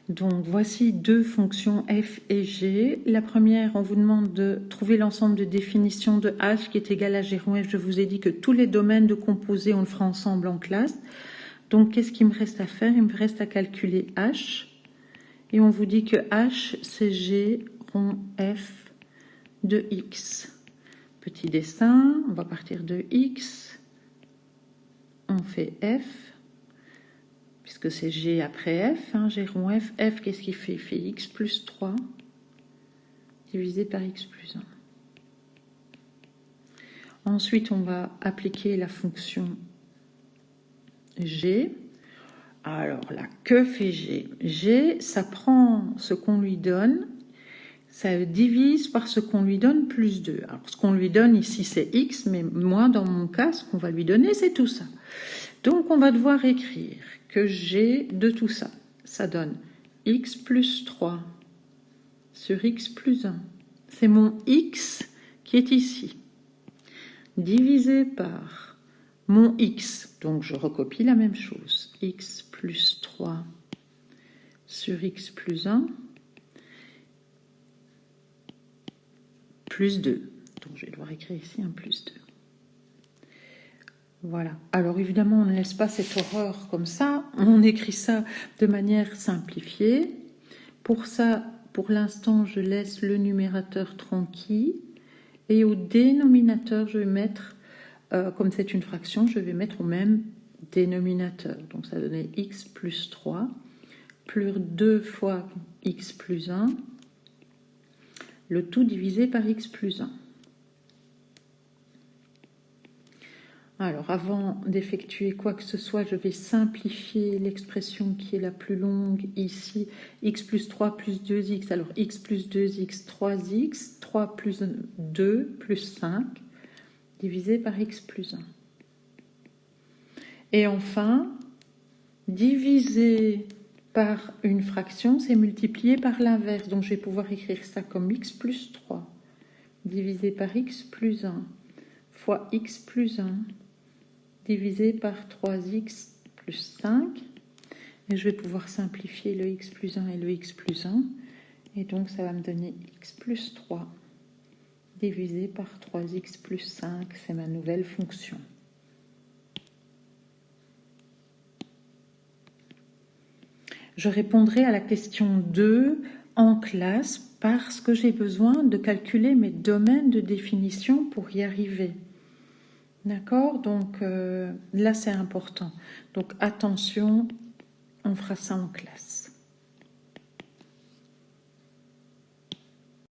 Donc voici deux fonctions f et g. La première, on vous demande de trouver l'ensemble de définition de h qui est égal à g rond f. Je vous ai dit que tous les domaines de composés, on le fera ensemble en classe. Donc qu'est-ce qu'il me reste à faire? Il me reste à calculer h. Et on vous dit que h, c'est g rond f de x. Petit dessin, on va partir de x. On fait f. Puisque c'est g après f, hein, g rond f. F, qu'est-ce qu'il fait? Il fait x plus 3 divisé par x plus 1. Ensuite, on va appliquer la fonction g. Alors là, que fait g? G, ça prend ce qu'on lui donne, ça divise par ce qu'on lui donne plus 2. Alors, ce qu'on lui donne ici, c'est x, mais moi, dans mon cas, ce qu'on va lui donner, c'est tout ça. Donc, on va devoir écrire que g de tout ça, ça donne x plus 3 sur x plus 1. C'est mon x qui est ici, divisé par mon x. Donc, je recopie la même chose. X plus 3 sur x plus 1 plus 2. Donc, je vais devoir écrire ici un plus 2. Voilà. Alors évidemment, on ne laisse pas cette horreur comme ça. On écrit ça de manière simplifiée. Pour ça, pour l'instant, je laisse le numérateur tranquille. Et au dénominateur, je vais mettre, comme c'est une fraction, je vais mettre au même dénominateur. Donc ça donnait x plus 3, plus 2 fois x plus 1, le tout divisé par x plus 1. Alors, avant d'effectuer quoi que ce soit, je vais simplifier l'expression qui est la plus longue ici. X plus 3 plus 2x. Alors, x plus 2x, 3x. 3 plus 2 plus 5, divisé par x plus 1. Et enfin, diviser par une fraction, c'est multiplier par l'inverse. Donc, je vais pouvoir écrire ça comme x plus 3, divisé par x plus 1, fois x plus 1, divisé par 3x plus 5. Et je vais pouvoir simplifier le x plus 1 et le x plus 1. Et donc, ça va me donner x plus 3 divisé par 3x plus 5. C'est ma nouvelle fonction. Je répondrai à la question 2 en classe parce que j'ai besoin de calculer mes domaines de définition pour y arriver. D'accord? Donc là, c'est important. Donc attention, on fera ça en classe.